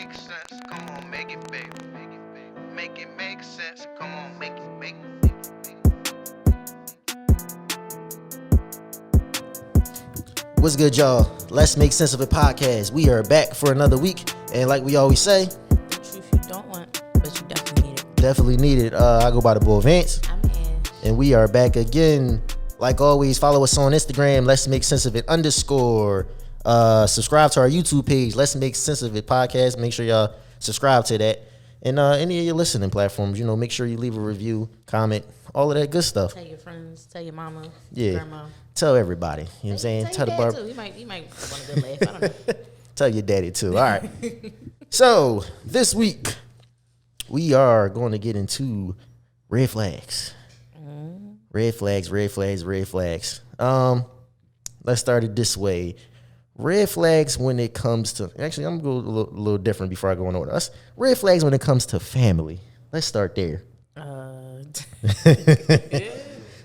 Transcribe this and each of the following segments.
make sense. Come on, make it, baby. Make it make sense. Come on, make it. What's good, y'all? Let's Make Sense of It podcast. We are back for another week, and like we always say, the truth you don't want, but you definitely need it. Definitely need it. I go by the boy Vance, I'm in. and we are back again. Like always, follow us on Instagram. Let's Make Sense of It _. Subscribe to our YouTube page. Let's Make Sense of It podcast. Make sure y'all subscribe to that, and any of your listening platforms. Make sure you leave a review, comment, all of that good stuff. Tell your friends, tell your mama, Yeah. grandma. Tell everybody. You know what I'm saying? Tell the your dad too. He might want a good laugh. I don't know. Tell your daddy too. All right. So this week we are going to get into red flags. Red flags. Let's start it this way. Red flags when it comes to, actually, I'm going to go a little different before I go on order. Red flags when it comes to family. Let's start there.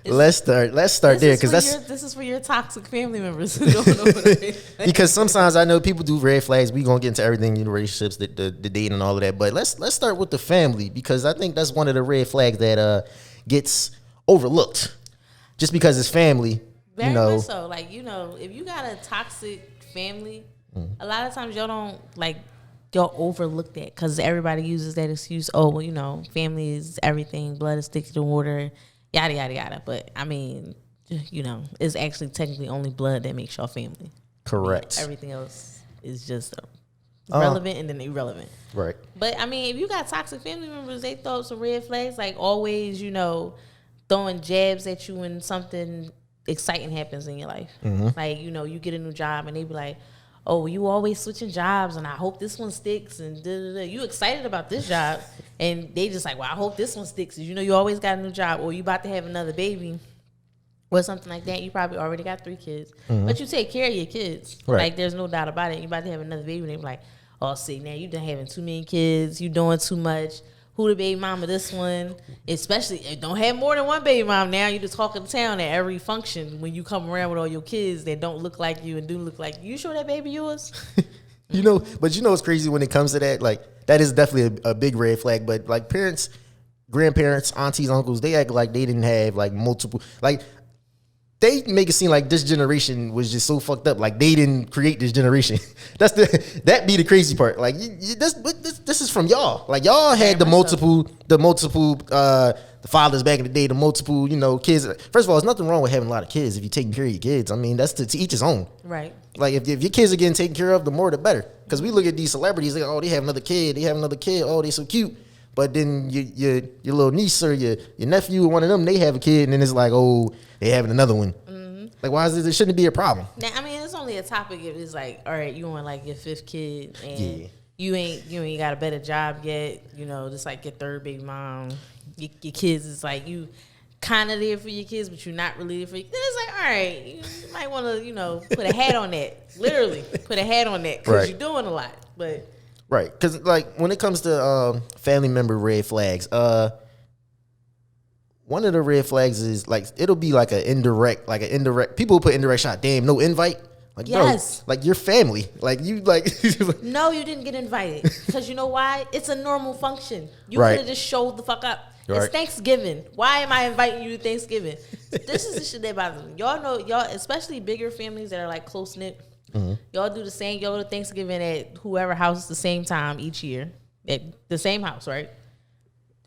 Let's start there because this is for your toxic family members who don't know what I mean. Because sometimes I know people do red flags. We gonna get into everything in relationships, the dating and all of that. But let's start with the family because I think that's one of the red flags that gets overlooked just because it's family. Very much so. Like, if you got a toxic family, a lot of times y'all overlook that because everybody uses that excuse. Oh, well, family is everything. Blood is thicker than water. Yada, yada, yada. But, I mean, it's actually technically only blood that makes y'all family. Correct. Everything else is just relevant and then irrelevant. Right. But, I mean, if you got toxic family members, they throw up some red flags, like always, throwing jabs at you when something exciting happens in your life. Mm-hmm. Like, you get a new job and they be like, oh, you always switching jobs and I hope this one sticks and da-da-da. You excited about this job and they just like, well, I hope this one sticks. You always got a new job or you about to have another baby or something like that. You probably already got 3 kids, but you take care of your kids. Right. Like, there's no doubt about it. You about to have another baby and they be like, oh, see, now you done having too many kids. You doing too much. Who the baby mama this one? Especially, don't have more than one baby mom now. You just talking to town at every function when you come around with all your kids that don't look like you and do look like you. You sure that baby yours? But what's crazy when it comes to that? Like, that is definitely a big red flag. But like parents, grandparents, aunties, uncles, they act like they didn't have like multiple, like they make it seem like this generation was just so fucked up. Like they didn't create this generation. That be the crazy part. Like this is from y'all. Like y'all had the multiple the fathers back in the day, the multiple kids. First of all, there's nothing wrong with having a lot of kids if you're taking care of your kids. I mean, that's to each his own. Right. Like if your kids are getting taken care of, the more the better. Because we look at these celebrities, like, oh, they have another kid. Oh, they so cute. But then your little niece or your nephew or one of them, they have a kid, and then it's like, oh, they having another one. Mm-hmm. Like, why is it shouldn't be a problem? Now, I mean, it's only a topic if it's like, all right, you on like your 5th kid, and you ain't got a better job yet. Just like your 3rd baby mom. Your kids is like you kind of there for your kids, but you're not really there for your kids. Then it's like, all right, you might want to put a hat on that. Literally, put a hat on that because you're doing a lot, but. Right, because like when it comes to family member red flags, one of the red flags is like it'll be like an indirect. People put indirect shot. Damn, no invite. Like yes, bro, like your family, like you like. No, you didn't get invited because you know why? It's a normal function. You could have just showed the fuck up. Right. It's Thanksgiving. Why am I inviting you to Thanksgiving? This is the shit that bothers me. Y'all, especially bigger families that are like close knit. Mm-hmm. Y'all do the same. Y'all go to Thanksgiving at whoever house at the same time each year at the same house, right?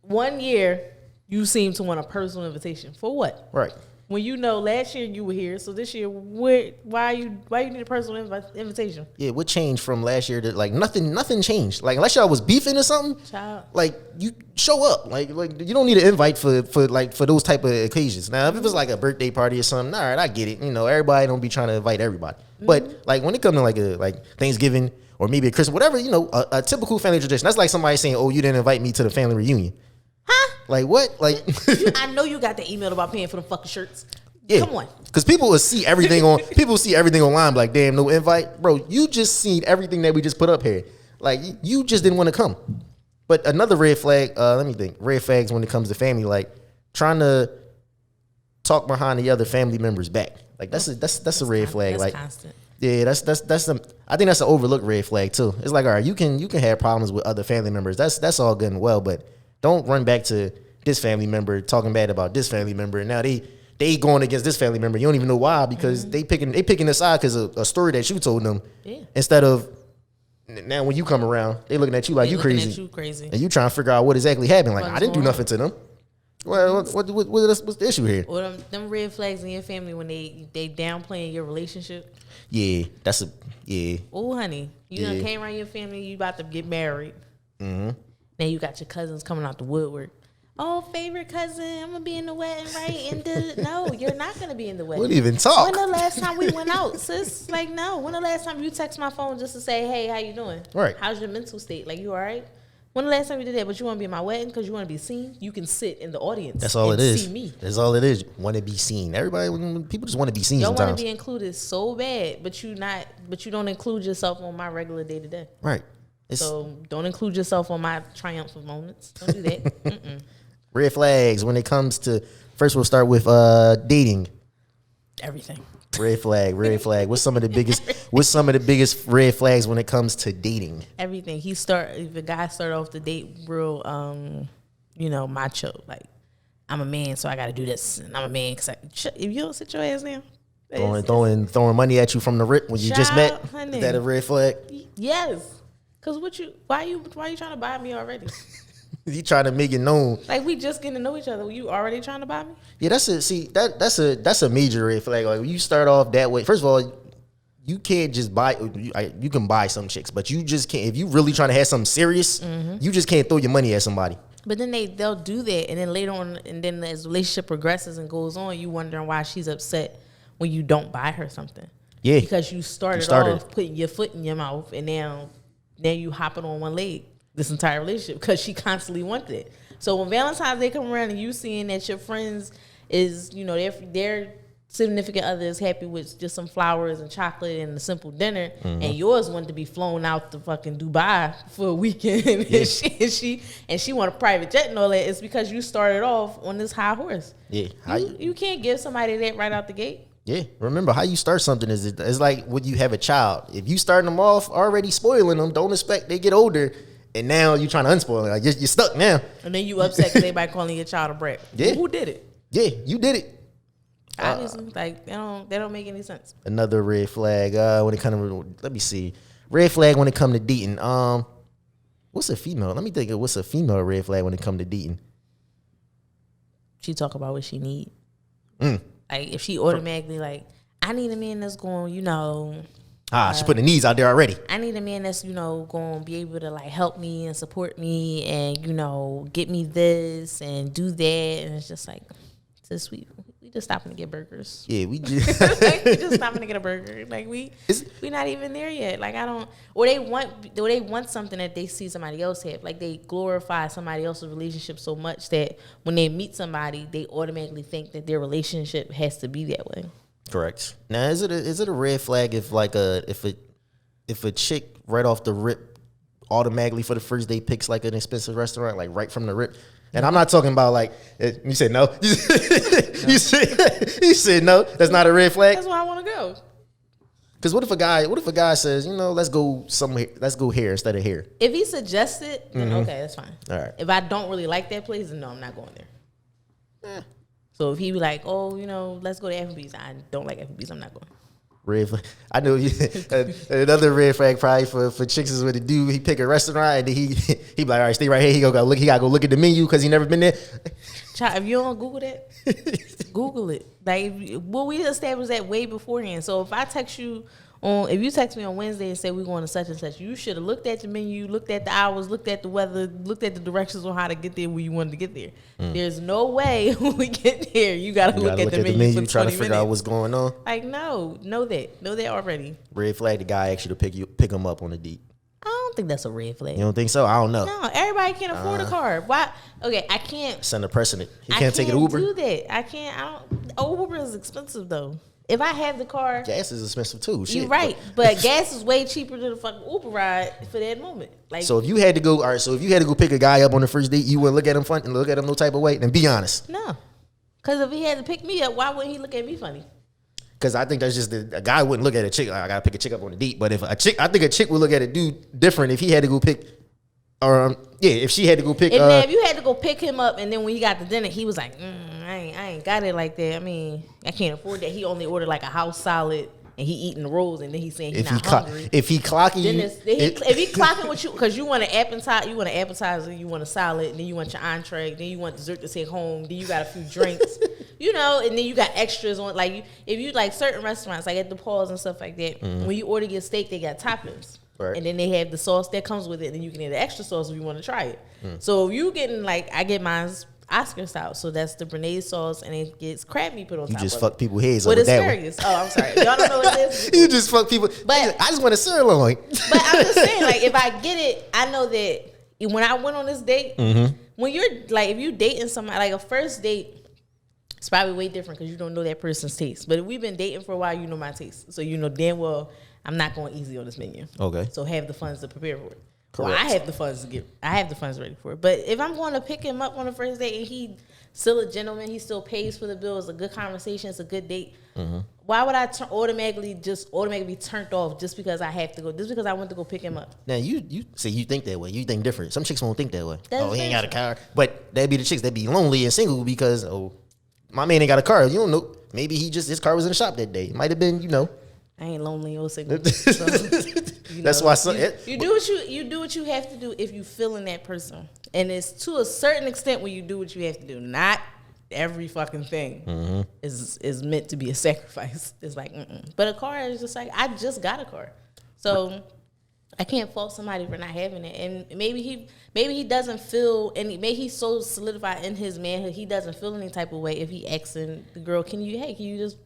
One year you seem to want a personal invitation for what? Right. When last year you were here, so this year why you need a personal invitation? Yeah, what changed from last year to like nothing changed. Like unless y'all was beefing or something, child. Like you show up. Like you don't need an invite for those type of occasions. Now if it was like a birthday party or something, all right, I get it. Everybody don't be trying to invite everybody. Mm-hmm. But like when it comes to like Thanksgiving or maybe a Christmas, whatever, a typical family tradition. That's like somebody saying, "Oh, you didn't invite me to the family reunion." Huh? Like what? Like I know you got the email about paying for the fucking shirts. Yeah. Come on. Because people will see everything online, like, damn, no invite. Bro, you just seen everything that we just put up here. Like, you just didn't want to come. But another red flag, let me think. Red flags when it comes to family, like trying to talk behind the other family members' back. Like that's a red flag. That's like constant. Yeah, that's some. I think that's an overlooked red flag too. It's like, all right, you can have problems with other family members. That's all good and well, but don't run back to this family member talking bad about this family member, and now they going against this family member. You don't even know why, because they picking a side because of a story that you told them. Yeah. Instead of now when you come around, they looking at you like you crazy, and you trying to figure out what exactly happened. Like, I didn't do nothing to them. Well, what's the issue here? Or them red flags in your family when they downplaying your relationship. Yeah, Oh, honey, you done came around your family. You about to get married. Mm-hmm. Now you got your cousins coming out the woodwork. Oh, favorite cousin, I'm gonna be in the wedding, right? And no, you're not gonna be in the wedding. Wouldn't even talk. When the last time we went out, sis? Like, no. When the last time you text my phone just to say, hey, how you doing? Right. How's your mental state? Like, you all right? When the last time you did that? But you want to be in my wedding because you want to be seen? You can sit in the audience. That's all it is. See me. That's all it is. Want to be seen. Everybody, people just want to be seen. You sometimes want to be included so bad, but you don't include yourself on my regular day to day. Right. So don't include yourself on my triumphant moments. Don't do that. Red flags when it comes to. First, we'll start with dating. Everything. Red flag. What's some of the biggest red flags when it comes to dating? Everything. If a guy start off the date real, macho, like, I'm a man, so I got to do this, and I'm a man because if you don't sit your ass down, throwing money at you from the rip when you just met. Honey. Is that a red flag? Yes. Cause why you trying to buy me already? You trying to make it known. Like, we just getting to know each other. You already trying to buy me? Yeah, that's a major red flag. Like, when you start off that way, first of all, you can't just buy. You can buy some chicks, but you just can't. If you really trying to have something serious, you just can't throw your money at somebody. But then they'll do that, and then later on, and then as the relationship progresses and goes on, you wondering why she's upset when you don't buy her something. Yeah, because you started off putting your foot in your mouth, and now you hopping on one leg this entire relationship because she constantly wanted it. So when Valentine's Day come around and you seeing that your friends is, their significant other is happy with just some flowers and chocolate and a simple dinner, and yours wanted to be flown out to fucking Dubai for a weekend, and she want a private jet and all that, it's because you started off on this high horse. Yeah, you can't give somebody that right out the gate. Yeah, remember how you start something it's like when you have a child. If you starting them off already spoiling them, don't expect they get older and now you trying to unspoil it. Like, you're stuck now. And then you upset because everybody calling your child a brat. Yeah, who did it? Yeah, you did it. Obviously, like they don't make any sense. Another red flag when it comes to, let me see, red flag when it comes to dating. What's a female? Let me think of what's a female red flag when it comes to dating. She talk about what she need. Like, if she automatically like, I need a man that's going, she put the needs out there already. I need a man that's, going to be able to like help me and support me and, get me this and do that. And it's just like, sis, we just stopping to get burgers. Yeah, we just we just stopping to get a burger. Like, we not even there yet. Like, they want something that they see somebody else have. Like, they glorify somebody else's relationship so much that when they meet somebody, they automatically think that their relationship has to be that way. Correct. Now, is it a red flag if a chick right off the rip automatically for the first day picks like an expensive restaurant, like right from the rip? And I'm not talking about like, you said no. You said no. That's not a red flag. That's where I want to go. Because what if a guy says, let's go somewhere, let's go here instead of here. If he suggests it, then okay, that's fine. All right. If I don't really like that place, then no, I'm not going there. So if he be like, let's go to Applebee's, I don't like Applebee's, I'm not going. Red flag. I know another red flag probably for chicks is when the dude he pick a restaurant and then he be like, all right, stay right here. He gotta go look at the menu because he never been there. Child, if you don't Google that, Google it. Like, we established that way beforehand. So if I text you if you text me on Wednesday and say we're going to such and such, you should have looked at the menu, looked at the hours, looked at the weather, looked at the directions on how to get there where you wanted to get there. There's no way when we get there, you gotta look at the menu for 20 trying to figure minutes. out what's going on. Like, know that already. Red flag, the guy actually to pick him up on the date. I don't think that's a red flag. You don't think so? I don't know. No, everybody can't afford a car. Why? Okay, I can't. Send a precedent. He can't take an Uber. Do that. I can't. Uber is expensive though. If I have the car, gas is expensive too. Shit. You're right, but gas is way cheaper than the fucking Uber ride for that moment. Like, so if you had to go, pick a guy up on the first date, you wouldn't look at him funny and look at him no type of way. Then be honest. No, because if he had to pick me up, why wouldn't he look at me funny? Because I think that's just a guy wouldn't look at a chick like I gotta pick a chick up on a date. But if a chick, I think a chick would look at a dude different if he had to go pick, if she had to go pick. If you had to go pick him up, and then when he got to dinner, he was like, I ain't got it like that. I mean, I can't afford that. He only ordered like a house salad, and he eating the rolls, and then he's saying he's not hungry. If he clocking you, if he clocking with you, because you want an appetizer, you want a salad, and then you want your entree, then you want dessert to take home, then you got a few drinks. You know, and then you got extras on, like, if you like certain restaurants, like at the Paws and stuff like that, when you order your steak, they got toppings. Right. And then they have the sauce that comes with it, and then you can add the extra sauce if you want to try it. So you getting, like, I get mine's Oscar style, so that's the Bernaise sauce, and it gets crab meat put on top of it. You just fuck people's heads with up with that asparagus. Oh, I'm sorry. Y'all don't know what it is? You just fuck people. But I just want a sirloin. But I'm just saying, like, if I get it, I know that when I went on this date, when you're, like, if you dating somebody, like a first date, it's probably way different because you don't know that person's taste. But if we've been dating for a while, you know my taste. So you know damn well I'm not going easy on this menu. Okay. So have the funds to prepare for it. Correct. Well, I have the funds ready for it. But if I'm going to pick him up on the first date and he still a gentleman, he still pays for the bill, it's a good conversation, it's a good date, why would I automatically be turned off just because I have to go, just because I went to go pick him up? Now you say you think that way. You think different. Some chicks won't think that way. He ain't got a car. But that'd be the chicks that be lonely and single because my man ain't got a car. You don't know. Maybe his car was in the shop that day. It might have been, I ain't lonely or single. So, that's why you do what you have to do if you feeling that person, and it's to a certain extent when you do what you have to do. Not every fucking thing is meant to be a sacrifice. It's like, but a car is just like, I just got a car, so I can't fault somebody for not having it. And maybe he doesn't feel any. Maybe he's so solidified in his manhood, he doesn't feel any type of way if he asking the girl, can you just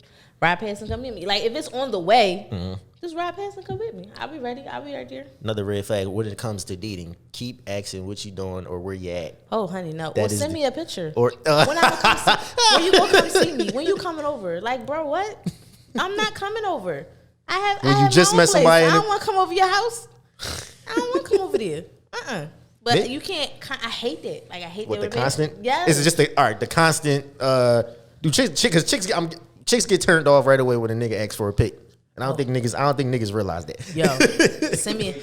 ride past and come with me? Like, if it's on the way, just ride past and come with me. I'll be ready. I'll be right there. Another red flag when it comes to dating: keep asking what you doing or where you at. Oh, honey, no. Or send me a picture. Or when you gonna come see me? When you coming over? Like, bro, what? I'm not coming over. I have just met somebody. I don't want to come over your house. I don't want to come over there. But you can't. I hate that. Like, I hate that. The constant. Yeah. Is it just the constant? Chicks get turned off right away when a nigga asks for a pic, and I don't think niggas realize that. Yo, send me.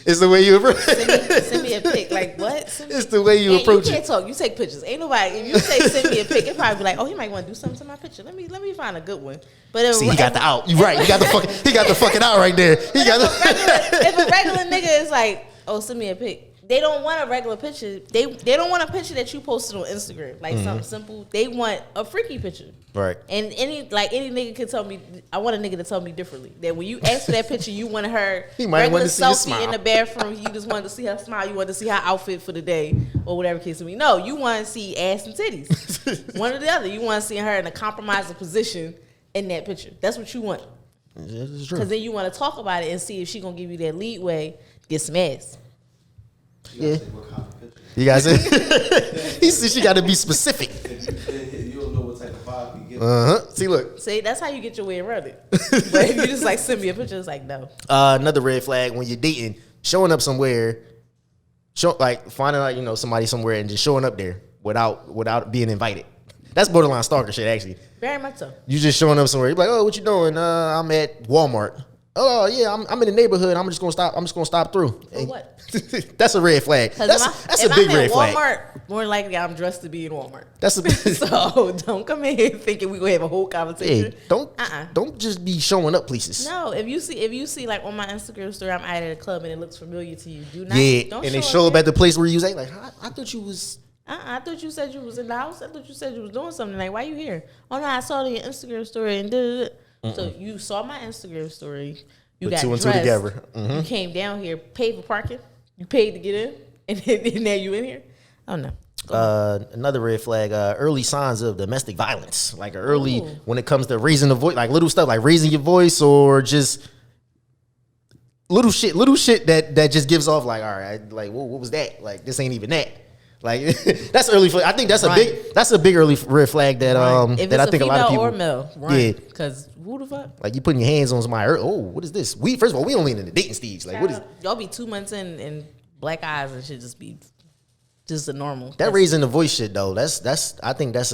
It's the way you approach. Send me a pic. Like, what? It's the way you approach it. You can't talk. You take pictures. Ain't nobody. If you say send me a pic, it probably be like, oh, he might want to do something to my picture. Let me find a good one. But he got the out. You right. He got the fucking out right there. If a regular nigga is like, oh, send me a pic, they don't want a regular picture. They don't want a picture that you posted on Instagram, like something simple. They want a freaky picture. Right. And any nigga can tell me, I want a nigga to tell me differently. That when you ask for that picture, you want her regular selfie in the bathroom. You just wanted to see her smile. You wanted to see her outfit for the day or whatever case may be. No, you want to see ass and titties. One or the other. You want to see her in a compromising position in that picture. That's what you want. That's true. Because then you want to talk about it and see if she gonna give you that leadway, get some ass. Yeah. You guys say he said she got to be specific. You don't know what type of vibe you get. See, look. See, that's how you get your way around it. But if you just like send me a picture, it's like no. Another red flag when you're dating, showing up somewhere, finding out somebody somewhere and just showing up there without being invited. That's borderline stalker shit, actually. Very much so. You just showing up somewhere. You're like, oh, what you doing? I'm at Walmart. Oh yeah, I'm in the neighborhood. I'm just gonna stop through. For what? That's a red flag. That's a big red flag. Walmart, more likely I'm dressed to be in Walmart. That's a so don't come in here thinking we gonna have a whole conversation. Hey, don't just be showing up places. No, if you see like on my Instagram story, I'm out at a club and it looks familiar to you. Do not. Yeah, don't and they show up at the place where you was at. Like, I thought you was. I thought you said you was in the house. I thought you said you was doing something. Like, why you here? Oh no, I saw your Instagram story and So you saw my Instagram story. You got two and dressed, two together. You came down here, paid for parking. You paid to get in, and now you in here. Oh no. Another red flag: early signs of domestic violence. Like when it comes to raising the voice, like little stuff, like raising your voice, or just little shit that just gives off like, all right, like what was that? Like this ain't even that. Like that's early. I think that's a big early red flag that that I think a lot of people. Or male, right? Because who the fuck? Like you putting your hands on somebody. Oh, what is this? First of all, we only in the dating stage. Like what is? Y'all be 2 months in and black eyes and shit just be just a normal. That raising the voice shit though. I think that's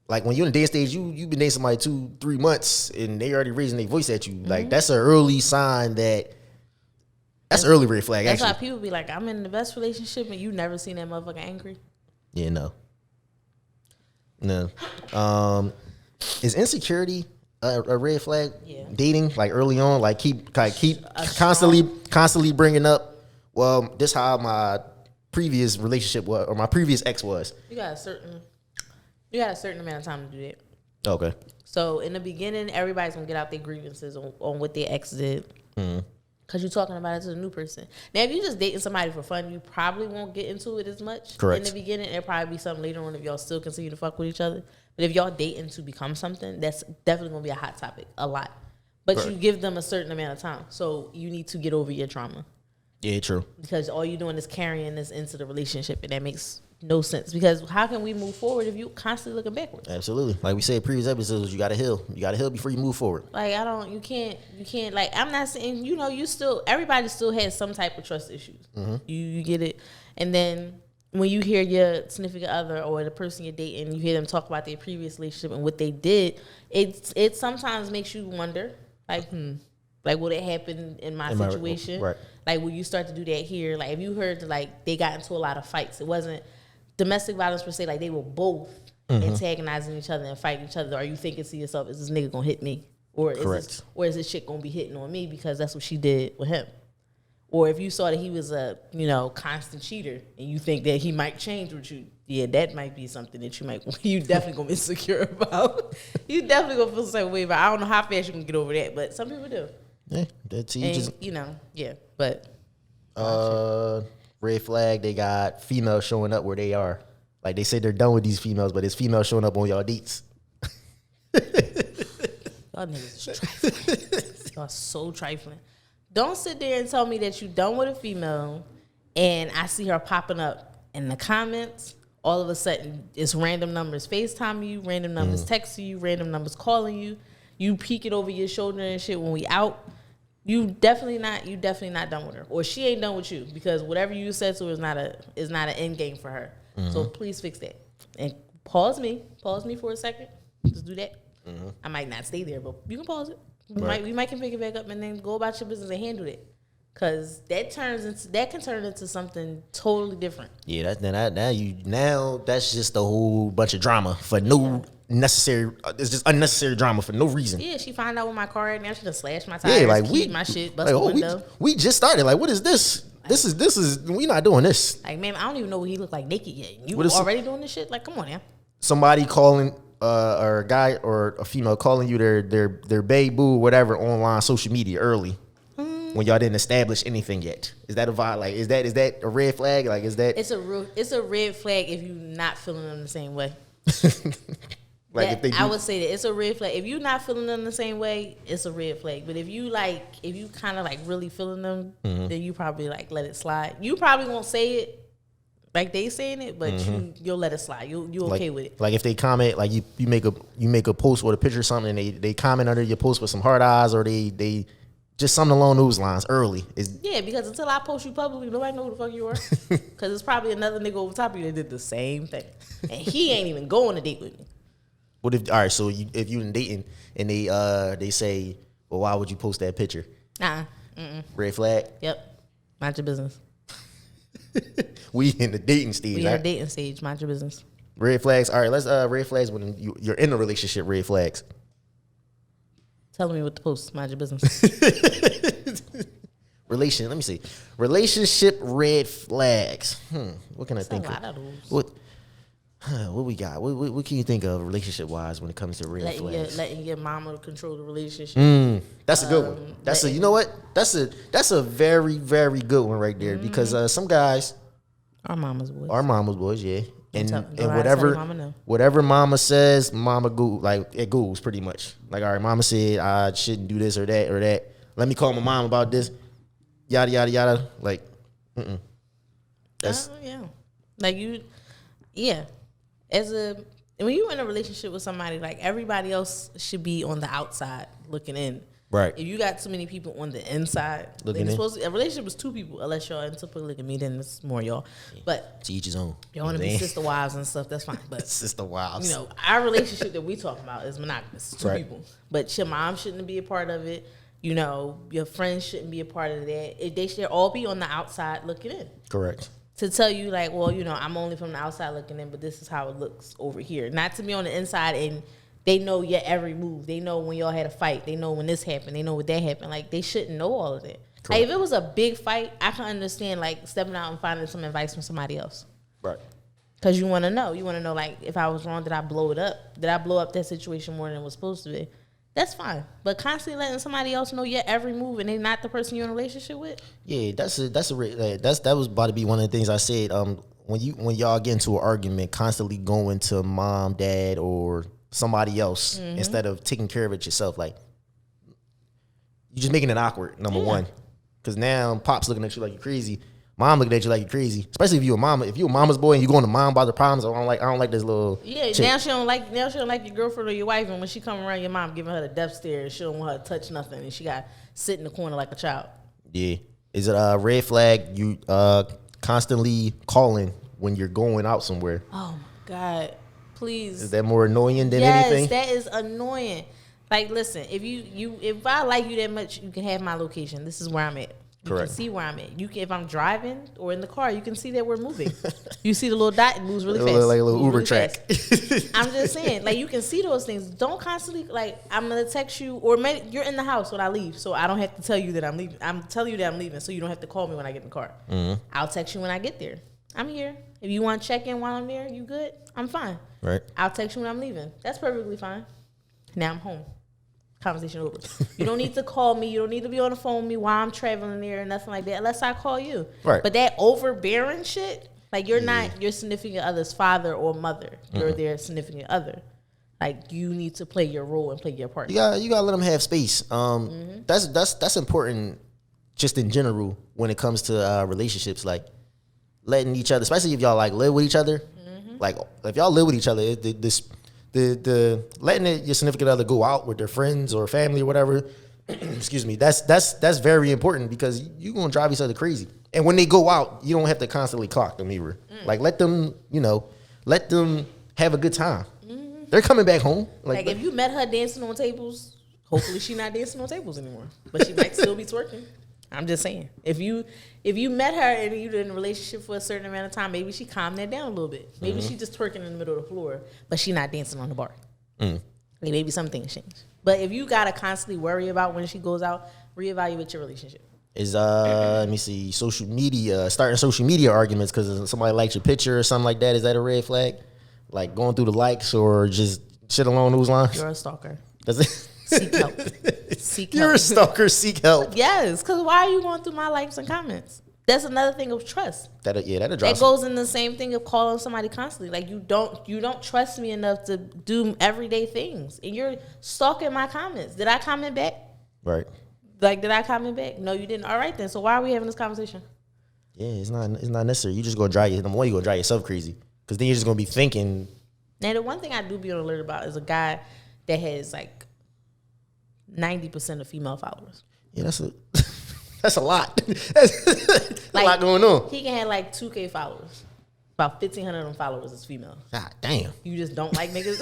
like when you're in the dating stage, you've been dating somebody 2-3 months and they already raising their voice at you. Like that's an early sign that's an early red flag. That's actually. why people be like, I'm in the best relationship and you never seen that motherfucker angry. Yeah, no. Is insecurity a red flag? Yeah. Dating like early on, like keep constantly bringing up. Well, this how my previous relationship was, or my previous ex was. You got a certain amount of time to do that. Okay. So in the beginning, everybody's gonna get out their grievances on what their ex did. Because you're talking about it to the new person. Now, if you're just dating somebody for fun, you probably won't get into it as much. Correct. In the beginning, it'll probably be something later on if y'all still continue to fuck with each other. But if y'all dating to become something, that's definitely going to be a hot topic, a lot. But Right. you give them a certain amount of time. So you need to get over your trauma. Yeah, true. Because all you're doing is carrying this into the relationship, and that makes no sense. Because how can we move forward if you constantly looking backwards? Absolutely. Like we said in previous episodes, you got to heal. You got to heal before you move forward. Like, you can't, like, I'm not saying, everybody still has some type of trust issues. You get it. And then when you hear your significant other or the person you're dating, you hear them talk about their previous relationship and what they did, it sometimes makes you wonder, like, will that happen in my situation? Right. Like, will you start to do that here? Like, if you heard, like, they got into a lot of fights, it wasn't domestic violence per se, like, they were both antagonizing each other and fighting each other. Are you thinking to yourself, is this nigga gonna hit me? Or is this chick gonna be hitting on me because that's what she did with him? Or if you saw that he was a, constant cheater and you think that he might change with you, yeah, that might be something that you definitely gonna be insecure about. You definitely gonna feel the same way about. I don't know how fast you can get over that, but some people do. Yeah, that's but red flag. They got females showing up where they are. Like they say they're done with these females, but it's females showing up on y'all dates. Y'all niggas is trifling. Y'all so trifling. Don't sit there and tell me that you done with a female and I see her popping up in the comments. All of a sudden, it's random numbers FaceTime you, random numbers texting you, random numbers calling you. You peeking over your shoulder and shit when we out. You definitely not done with her, or she ain't done with you, because whatever you said to her is not an end game for her. So please fix that and pause me for a second. Just do that. I might not stay there, but you can pause it. We might can pick it back up and then go about your business and handle it, because that can turn into something totally different. Yeah, now that's just a whole bunch of drama for no necessary. It's just unnecessary drama for no reason. Yeah, she find out where my car at now. She done slashed my tires. Yeah, like my shit, bust the window. We just started. Like, what is this? This is we not doing this. Like, man, I don't even know what he looked like naked yet. You What is already doing this shit? Like, come on now. Somebody calling or a guy or a female calling you their babe boo, whatever, online social media early when y'all didn't establish anything yet. Is that a vibe? Like, is that a red flag? Like, is that? It's a red flag if you're not feeling them the same way. Like, if they do, I would say that it's a red flag. If you're not feeling them the same way, it's a red flag. But if you kind of like really feeling them, then you probably like let it slide. You probably won't say it like they saying it, but you'll let it slide. You okay with it. Like if they comment, like you make a post with a picture or something, and they comment under your post with some hard eyes, or they just something along those lines early. Yeah, because until I post you publicly, nobody know who the fuck you are. Because it's probably another nigga over top of you that did the same thing, and he ain't even go on a date with me. What if? All right, so if you in dating and they say, well, why would you post that picture? Red flag. Yep, mind your business. We in the dating stage. We in the dating stage. Mind your business. Red flags. All right, let's red flags when you're in a relationship. Red flags. Telling me what to post. Mind your business. Let me see. Relationship red flags. What can I think a lot of? of those. What we got? What can you think of relationship wise when it comes to red flags? Letting your mama control the relationship. That's a good one. You know what? That's a very, very good one right there, because some guys Our mama's boys, yeah. And mama whatever mama says, mama go, like it goes pretty much. Like, all right, mama said I shouldn't do this or that. Let me call my mom about this. Yada yada yada. Like, that's when you're in a relationship with somebody, like, everybody else should be on the outside looking in. Right. If you got too many people on the inside, Looking in. a relationship is two people, unless y'all into polygamy, then it's more y'all. But To each his own. y'all want to be sister wives and stuff, that's fine. But Sister wives. you know, our relationship that we talking about is monogamous. It's two Right. people. But your mom shouldn't be a part of it. You know, your friends shouldn't be a part of that. They should all be on the outside looking in. Correct. To tell you, like, well, you know, I'm only from the outside looking in, but this is how it looks over here. Not to be on the inside and they know your every move. They know when y'all had a fight. They know when this happened. They know when that happened. Like, they shouldn't know all of that. Like, if it was a big fight, I can understand, like, stepping out and finding some advice from somebody else. Right. Because you want to know. You want to know, like, if I was wrong, did I blow it up? Did I blow up that situation more than it was supposed to be? That's fine. But constantly letting somebody else know your every move and they're not the person you're in a relationship with? Yeah, that was about to be one of the things I said. When y'all get into an argument, constantly going to mom, dad, or somebody else instead of taking care of it yourself, like you're just making it awkward. Number one, because now pop's looking at you like you're crazy, mom looking at you like you're crazy. Especially if you're a mama. If you're a mama's boy and you're going to mom about the problems, I don't like this little. Yeah, chick. now she don't like your girlfriend or your wife, and when she come around your mom giving her the death stare, and she don't want her to touch nothing, and she got to sit in the corner like a child. Yeah, is it a red flag? You constantly calling when you're going out somewhere. Oh my God, please. Is that more annoying than yes, anything? that is annoying. Like, listen, if I like you that much, you can have my location. This is where I'm at. You Correct. can see where I'm at. You can, if I'm driving or in the car, you can see that we're moving. You see the little dot, it moves really fast. Like a little Moves Uber really track. fast. I'm just saying, like, you can see those things. Don't constantly, like, I'm gonna text you, or maybe you're in the house when I leave, so I don't have to tell you that I'm leaving. I'm telling you that I'm leaving, so you don't have to call me when I get in the car. I'll text you when I get there. I'm here. If you want to check in while I'm there, you good? I'm fine. Right. I'll text you when I'm leaving. That's perfectly fine. Now I'm home. Conversation over. You don't need to call me. You don't need to be on the phone with me while I'm traveling there and nothing like that, unless I call you. Right. But that overbearing shit, like, you're not your significant other's father or mother. You're their significant other. Like, you need to play your role and play your part. You gotta let them have space. That's important, just in general when it comes to relationships. Like, letting each other, especially if y'all like live with each other. Like, if y'all live with each other, the letting your significant other go out with their friends or family or whatever, excuse me, that's very important, because you're gonna drive each other crazy. And when they go out, you don't have to constantly clock them either. Like, let them have a good time. They're coming back home. Like, if you met her dancing on tables, hopefully she's not dancing on tables anymore. But she might still be twerking. I'm just saying. If you met her and you're in a relationship for a certain amount of time, maybe she calmed that down a little bit. Maybe she just twerking in the middle of the floor, but she not dancing on the bar. Like, maybe something changed. But if you gotta constantly worry about when she goes out, reevaluate your relationship. Is let me see, social media, starting social media arguments because somebody likes your picture or something like that. Is that a red flag? Like, going through the likes or just shit along those lines? You're a stalker. Does it? Seek help. Seek help. You're a stalker. Seek help. Yes, because why are you going through my likes and comments? That's another thing of trust. That'll That drop. goes in the same thing of calling somebody constantly. Like, you don't trust me enough to do everyday things, and you're stalking my comments. Did I comment back? Right. Like, did I comment back? No, you didn't. All right then. So why are we having this conversation? Yeah, it's not necessary. You just gonna drive the more you gonna drive yourself crazy, because then you're just gonna be thinking. Now, the one thing I do be on alert about is a guy that has like 90% of female followers. Yeah, that's a lot. That's a lot going on. He can have like 2K followers. About 1,500 of them followers is female. God damn. You just don't like niggas.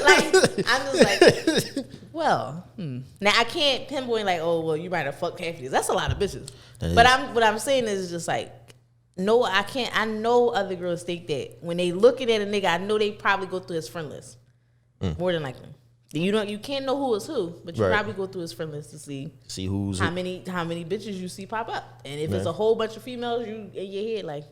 Like, I'm just like, well, now I can't pinpoint like, oh, well, you might have fucked half of these. That's a lot of bitches. But what I'm saying is just like, no, I can't. I know other girls think that when they looking at a nigga, I know they probably go through his friend list. More than likely. You can't know who is who, but you probably go through his friend list to see who's how many bitches you see pop up. And if it's a whole bunch of females, you in your head like,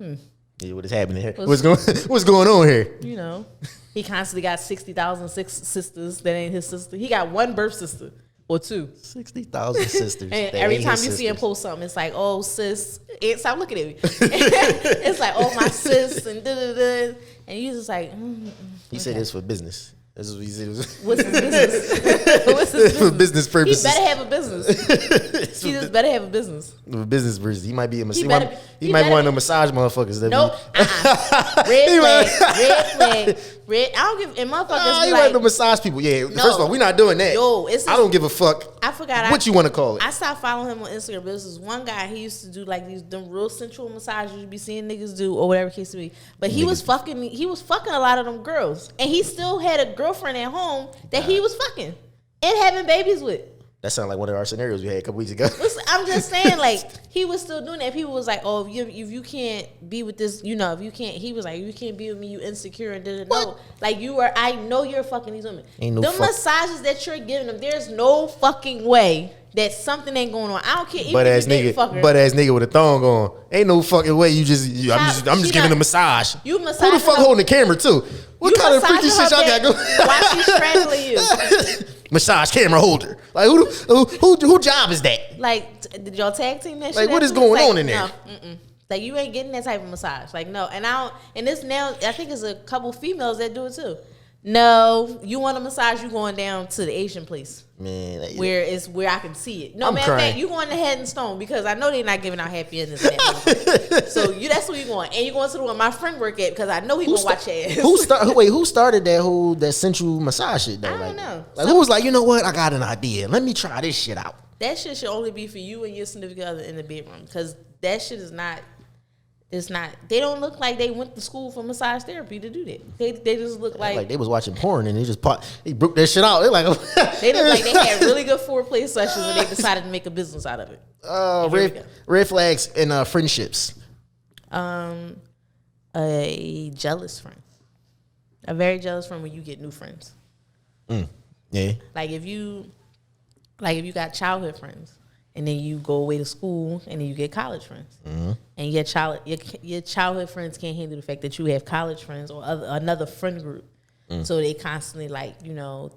yeah, what is happening here? What's going on here? You know, he constantly got 60,000 sisters that ain't his sister. He got one birth sister or two. 60,000 sisters. And every time you see him post something, it's like, oh, sis. Stop looking at me. It's like, oh, my sis, and da-da-da. And you just like, He said it's for business. This is what he said. What's his business? What's his For business? business purposes. He better have a business. He just better have a business. Business versus he might be a He better- he he might be better- one of the massage motherfuckers. That Nope. Red flag. Red. I don't give. And motherfuckers He be one of the like, massage people. Yeah. No. First of all, we're not doing that. Yo, it's I don't give a fuck. I forgot. What you want to call it? I stopped following him on Instagram. But this was one guy. He used to do like them real sensual massages you be seeing niggas do or whatever case to be. But he was fucking. He was fucking a lot of them girls, and he still had a girlfriend at home that he was fucking and having babies with. That sounded like one of our scenarios we had a couple weeks ago. Listen, I'm just saying, like, he was still doing that. People was like, "Oh, if you can't be with this, you know, if you can't," he was like, "You can't be with me, you insecure and didn't know." Like you are, I know you're fucking these women. Ain't no the fuck- massages that you're giving them, there's no fucking way that something ain't going on. I don't care. Even But if ass you didn't fuck nigga, her. but ass nigga with a thong on. Ain't no fucking way. I'm just She giving not- a massage. You Who the massaging fuck her- holding the camera too? What you kind of freaky massaging shit her y'all got back going? while she's strangling you? Massage camera holder. Like who job is that? Like, did y'all tag team that shit? Like, what is afterwards? going Like, on in there? No, like, you ain't getting that type of massage. Like, no. And I don't, and this now, I think it's a couple females that do it too. No, you want a massage, you going down to the Asian place. Man, Where I can see it. No, I'm man, crying. you going to Head and Stone because I know they're not giving out happy endings. In that so that's where you going, and you going to the one my friend work at because I know he gonna watch your ass. Who started that sensual massage shit though? I don't like, know. Like who was like, you know what? I got an idea. Let me try this shit out. That shit should only be for you and your significant other in the bedroom because that shit is not. It's not. They don't look like they went to school for massage therapy to do that. They just look like they was watching porn and they broke that shit out. They're like, they look like they had really good foreplay sessions and they decided to make a business out of it. red flags in friendships. A jealous friend, a very jealous friend when you get new friends. Yeah. Like if you got childhood friends and then you go away to school and then you get college friends, and your childhood friends can't handle the fact that you have college friends or another friend group. So they constantly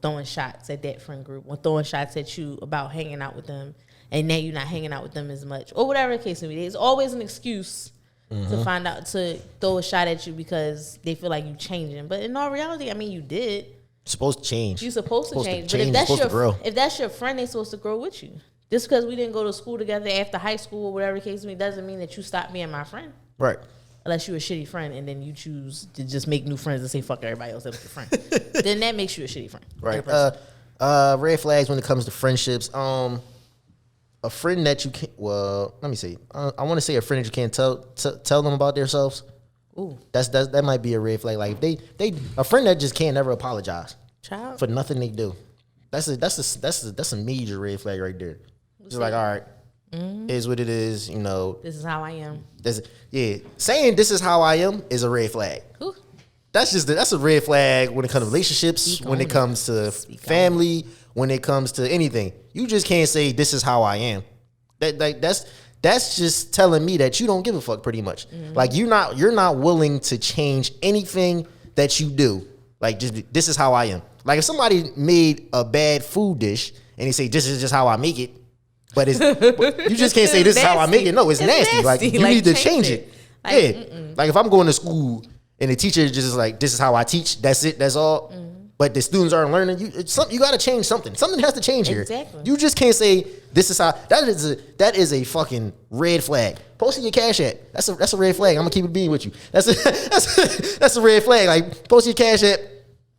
throwing shots at that friend group or throwing shots at you about hanging out with them, and now you're not hanging out with them as much or whatever the case may be. There's always an excuse to throw a shot at you because they feel like you changing. But in all reality, I mean, you did. Supposed to change. You're supposed to change. But if that's your friend, they're supposed to grow with you. Just because we didn't go to school together after high school or whatever the case may be doesn't mean that you stop being my friend. Right. Unless you're a shitty friend and then you choose to just make new friends and say fuck everybody else that was your friend. Then that makes you a shitty friend. Right. Red flags when it comes to friendships. A friend that you can't. Well, let me see. I want to say a friend that you can't tell them about themselves. Ooh. That might be a red flag. Like if they a friend that just can't never apologize Child. for nothing they do. That's a major red flag right there. Just like, all right, is what it is. You know, This is how I am. saying this is how I am is a red flag. Ooh. That's a red flag when it comes to relationships, Speak when on it it. comes to Speak on family, when it comes to anything. You just can't say this is how I am. That's just telling me that you don't give a fuck pretty much. Like you're not willing to change anything that you do. Like just this is how I am. Like if somebody made a bad food dish and they say this is just how I make it, but you just can't say this is how I make it. No, it's nasty. Like you need to change it. Like if I'm going to school and the teacher just is like, this is how I teach. That's it. That's all. But the students aren't learning. You got to change something. Something has to change here. Exactly. You just can't say this is how. That is a fucking red flag. Posting your Cash App. That's a red flag. I'm gonna keep it being with you. That's a red flag. Like posting your Cash App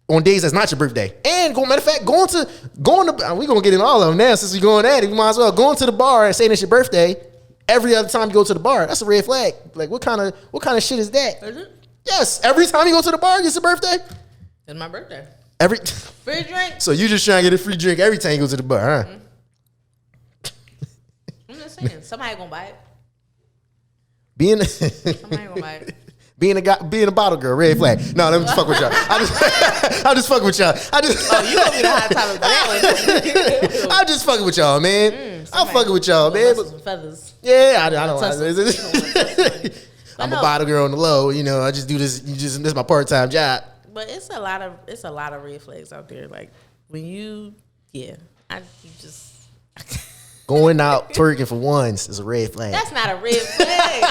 on days that's not your birthday. And matter of fact, going to we gonna get in all of them now since we going at it. You might as well going to the bar and saying it's your birthday. Every other time you go to the bar, that's a red flag. Like what kind of shit is that? Is it? Yes, every time you go to the bar, it's your birthday. It's my birthday. Free drink. So you just trying to get a free drink every time you go to the bar, huh? I'm just saying, somebody gonna buy it. Somebody gonna buy it. Being a bottle girl, red flag. No, let me just fuck with y'all. I'm just fucking with y'all. You gonna be the hot topic for that one. I'm just fucking with y'all, man. I'm fucking with y'all, man. Some feathers. Yeah, I don't. But I'm no. a bottle girl on the low. You know, I just do this. This is my part time job. But it's a lot of red flags out there. Like when you just Going out twerking for ones is a red flag. that's not a red flag.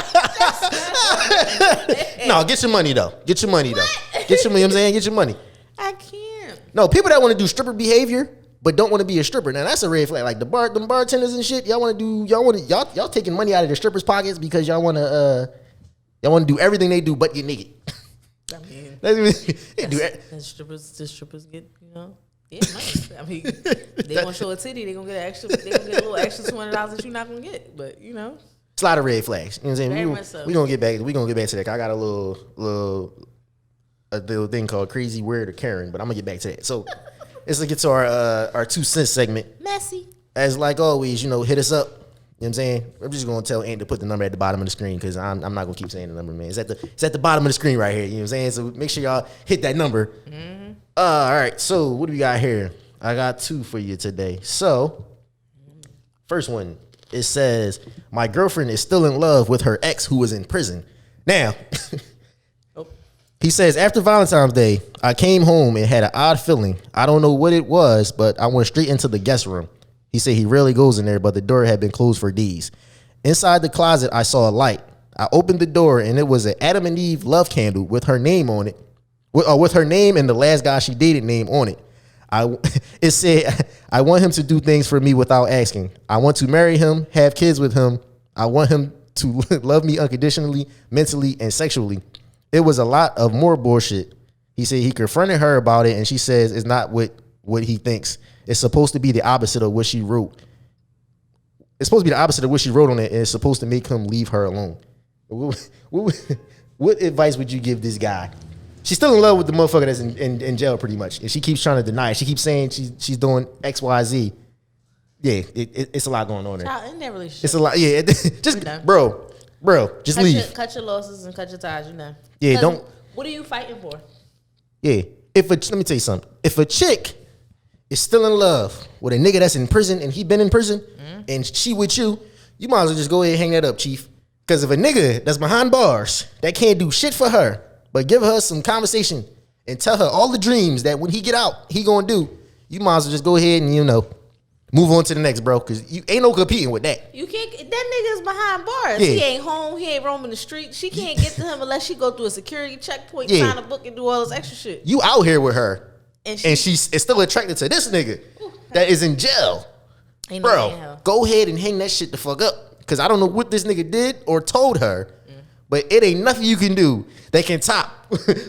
No, get your money though. Get your money though. Get your money. I'm saying, get your money. I can't. No, people that want to do stripper behavior but don't want to be a stripper. Now that's a red flag. Like them bartenders and shit. Y'all taking money out of the strippers' pockets because y'all want to do everything they do but get naked. I mean, the strippers get, yeah, money. I mean, they gonna show a titty, they gonna get a little extra $200 that you're not gonna get. But it's a lot of red flags. You know what I'm saying? Very much so. We gonna get back to that. I got a little thing called Crazy, Weird, or Karen, but I'm gonna get back to that. So let's get to our 2 cents segment. Messy. As like always, hit us up. You know what I'm saying? I'm just gonna tell Ant to put the number at the bottom of the screen because I'm not gonna keep saying the number, man. It's at the bottom of the screen right here. You know what I'm saying? So make sure y'all hit that number. Mm-hmm. All right. So what do we got here? I got 2 for you today. So first one, it says my girlfriend is still in love with her ex who was in prison. Now, he says after Valentine's Day, I came home and had an odd feeling. I don't know what it was, but I went straight into the guest room. He said he rarely goes in there, but the door had been closed for days. Inside the closet, I saw a light. I opened the door, and it was an Adam and Eve love candle with her name on it, with her name and the last guy she dated name on it. It said, I want him to do things for me without asking. I want to marry him, have kids with him. I want him to love me unconditionally, mentally, and sexually. It was a lot of more bullshit. He said he confronted her about it, and she says it's not what he thinks. It's supposed to be the opposite of what she wrote. It's supposed to be the opposite of what she wrote on it, and it's supposed to make him leave her alone. What advice would you give this guy? She's still in love with the motherfucker that's in jail, pretty much, and she keeps trying to deny it. She keeps saying she's doing X, Y, Z. Yeah, it's a lot going on there. Child, in that relationship, it's a lot. Yeah, just bro, just leave. Cut your losses and cut your ties. Yeah, don't. What are you fighting for? Yeah, let me tell you something. If a chick is still in love with a nigga that's in prison and he been in prison and she with you, you might as well just go ahead and hang that up, chief. Because if a nigga that's behind bars that can't do shit for her, but give her some conversation and tell her all the dreams that when he get out, he gonna do, you might as well just go ahead and, move on to the next, bro. Because you ain't no competing with that. You can't. That nigga's behind bars. Yeah. He ain't home. He ain't roaming the street. She can't get to him unless she go through a security checkpoint, sign a book, and do all this extra shit. You out here with her. And she's still attracted to this nigga that is in jail. Bro, go ahead and hang that shit the fuck up. Because I don't know what this nigga did or told her, but it ain't nothing you can do that can top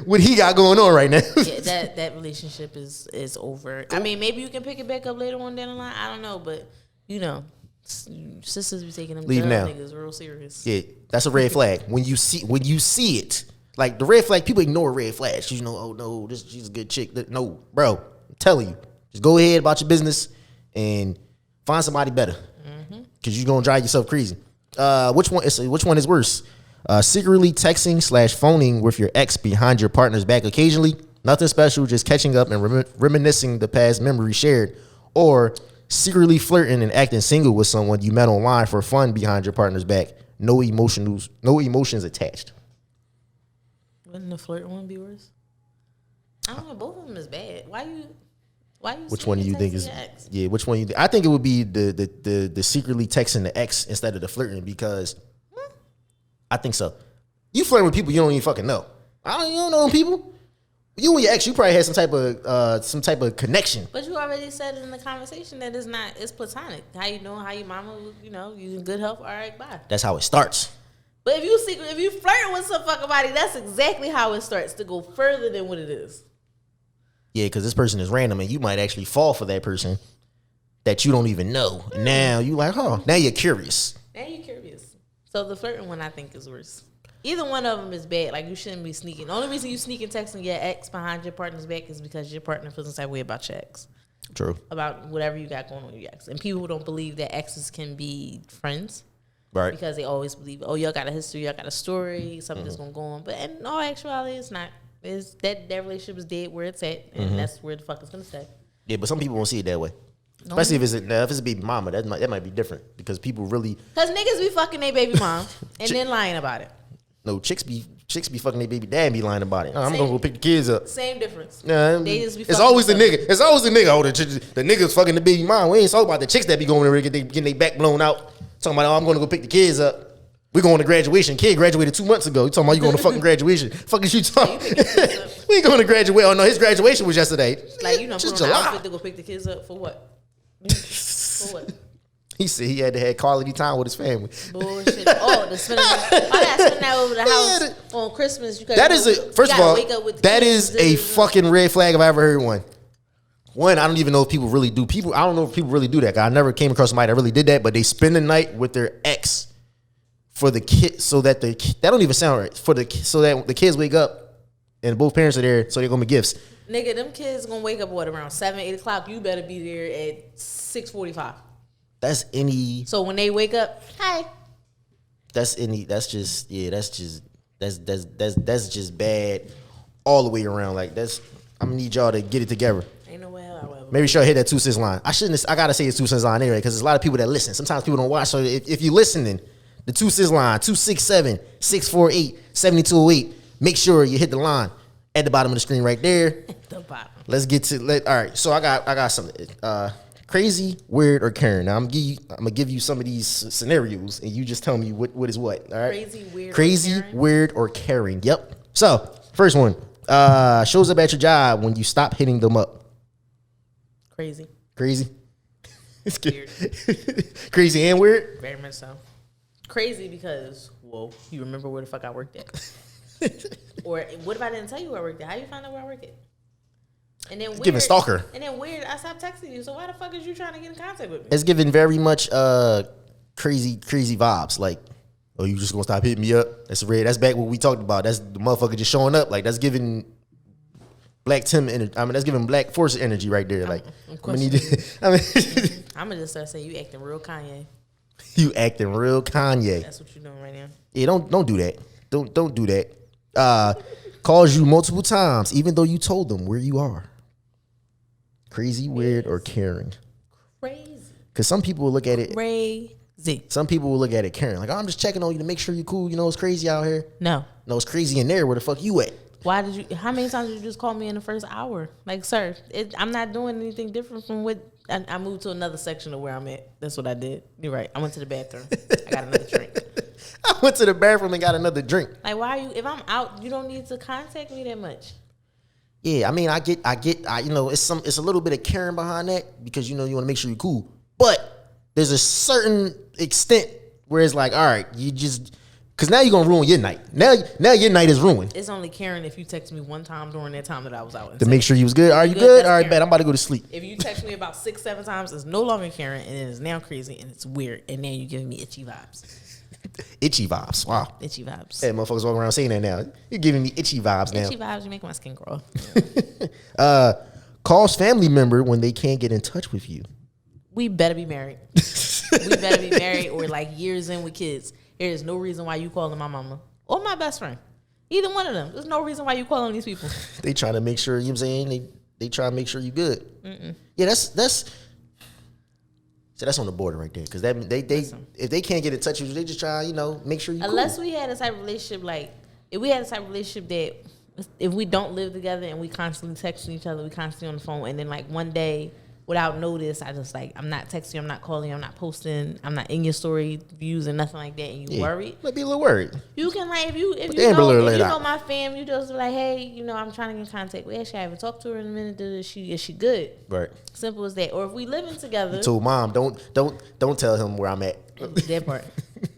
what he got going on right now. Yeah, that relationship is over. I mean, maybe you can pick it back up later on down the line. I don't know, but sisters be taking them jail niggas real serious. Yeah, that's a red flag. When you see it. Like the red flag, people ignore red flags. Oh no, she's a good chick. No, bro, I'm telling you, just go ahead about your business and find somebody better, because you're gonna drive yourself crazy. Which one is worse? Secretly texting / phoning with your ex behind your partner's back occasionally, nothing special, just catching up and reminiscing the past memories shared, or secretly flirting and acting single with someone you met online for fun behind your partner's back, no emotions attached. Wouldn't the flirt one be worse? I don't know. Both of them is bad. Why you? Which one do you think is? Yeah, which one I think it would be the secretly texting the ex instead of the flirting, because I think so. You flirting with people you don't even fucking know. You don't know them people. You and your ex, you probably had some type of connection. But you already said in the conversation that it's platonic. How you know? How your mama? You in good health? All right, bye. That's how it starts. But if you flirt with some fucking body, that's exactly how it starts to go further than what it is. Yeah, because this person is random, and you might actually fall for that person that you don't even know. And now you like, now you're curious. So the flirting one, I think, is worse. Either one of them is bad. Like, you shouldn't be sneaking. The only reason you sneaking texting your ex behind your partner's back is because your partner feels the same way about your ex. True. About whatever you got going on with your ex. And people don't believe that exes can be friends. Right. Because they always believe, y'all got a history, y'all got a story, something that's going to go on. But in all actuality, it's not. It's that relationship is dead where it's at, and that's where the fuck it's going to stay. Yeah, but some people won't see it that way. Especially if it's a baby mama, that might be different, because people really... Because niggas be fucking their baby mom and then lying about it. No, chicks be fucking their baby dad and be lying about it. I'm going to go pick the kids up. Same difference. They just be it's always the nigga. It's always the nigga. Oh, the nigga's fucking the baby mom. We ain't talking about the chicks that be going there getting their back blown out. Talking about, I'm going to go pick the kids up. We going to graduation. Kid graduated 2 months ago. You talking about you going to fucking graduation? Fuck is you talking? We going to graduate. Oh no, his graduation was yesterday. Like, you know, just put on July. an outfit to go pick the kids up for what? For what? He said he had to have quality time with his family. Bullshit. Oh, the spending. Why not spend that over the house on Christmas? That is a first of all. That is a fucking red flag if I ever heard one. One, I don't even know if people really do. I don't know if people really do that. I never came across somebody that really did that, but they spend the night with their ex for the kid, so that that don't even sound right. So that the kids wake up and both parents are there, so they're gonna be gifts. Nigga, them kids gonna wake up around 7, 8 o'clock. You better be there at 6:45. That's any. So when they wake up, hi. That's any. That's just bad all the way around. Like I'm gonna need y'all to get it together. Ain't no way I will. Maybe she'll hit that 2 cents line. I gotta say it's 2 cents line anyway, because there's a lot of people that listen. Sometimes people don't watch. So if you're listening, the 2 cents line, 267-648-7208. Make sure you hit the line at the bottom of the screen right there. At the bottom. Let's get to all right. So I got something. Crazy, weird, or caring. Now I'm gonna give you some of these scenarios, and you just tell me what is what. All right. Crazy, weird, or caring. Yep. So first one. Shows up at your job when you stop hitting them up. Crazy. It's Weird. Crazy and weird. Very much so. Crazy because, whoa, you remember where the fuck I worked at? Or what if I didn't tell you where I worked at? How you find out where I work at? And then weird, giving stalker. And then weird, I stopped texting you. So why the fuck is you trying to get in contact with me? It's giving very much crazy vibes. Like, oh, you just gonna stop hitting me up? That's red. That's back what we talked about. That's the motherfucker just showing up. Like, that's giving Black Tim energy. I mean, that's giving Black Force energy right there. Like, I'm gonna just start saying you acting real Kanye. You acting real Kanye. That's what you're doing right now. Yeah, don't do that. Don't do that. Calls you multiple times, even though you told them where you are. Crazy, weird, or caring. Crazy. Because some people will look at it. Crazy. Some people will look at it caring. Like, oh, I'm just checking on you to make sure you're cool. You know, it's crazy out here. No, it's crazy in there. Where the fuck you at? Why did you? How many times did you just call me in the first hour? Like, sir, I'm not doing anything different from what I moved to another section of where I'm at. That's what I did. You're right. I went to the bathroom. I got another drink. I went to the bathroom and got another drink. Like, why are you? If I'm out, you don't need to contact me that much. Yeah, I mean, I get. You know, it's a little bit of caring behind that, because you know you want to make sure you're cool. But there's a certain extent where it's like, all right, you just. Because now you're going to ruin your night. Now your night is ruined. It's only caring if you text me one time during that time that I was out. To make sure you was good. Are you good? All right, bet. I'm about to go to sleep. If you text me about 6, 7 times, it's no longer caring, and it is now crazy, and it's weird, and now you're giving me itchy vibes. Itchy vibes. Wow. Itchy vibes. Hey, motherfuckers walking around saying that now. You're giving me itchy vibes now. Itchy vibes, you make my skin grow. Calls family member when they can't get in touch with you. We better be married. We better be married or like years in with kids. There is no reason why you calling my mama or my best friend. Either one of them. There's no reason why you calling these people. They trying to make sure, you know what I'm saying? They try to make sure you good. Yeah, that's on the border right there. Because if they can't get in touch with you, they just try, you know, make sure you Unless cool. we had a type of relationship, like, if we had a type of relationship that if we don't live together and we constantly texting each other, we constantly on the phone, and then like one day without notice, I just like, I'm not texting you, I'm not calling you, I'm not posting, I'm not in your story views and nothing like that, and you worried. Might be a little worried. You can like, if you know my fam, you just be like, hey, you know, I'm trying to get in contact. We actually haven't talked to her in a minute. Is she good? Right. Simple as that. Or if we living together. You told mom, don't tell him where I'm at. That part.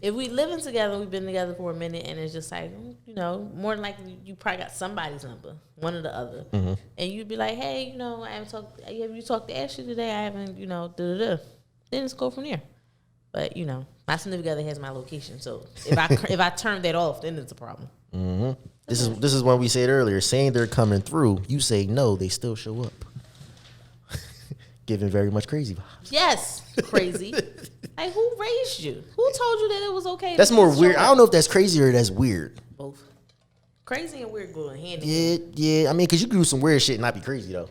If we living together, we've been together for a minute, and it's just like, you know, more than likely you probably got somebody's number, one or the other, and you'd be like, hey, you know, I haven't talked. Have you talked to Ashley today? I haven't, you know, Then it's go from there. But you know, my significant other has my location, so if I turn that off, then it's a problem. This is what we said earlier. Saying they're coming through, you say no, they still show up. Giving very much crazy vibes. Yes, crazy. Like, who raised you? Who told you that it was okay? That's more weird. I don't know if that's crazy or that's weird. Both. Crazy and weird go hand in hand. Yeah. I mean, because you can do some weird shit and not be crazy though.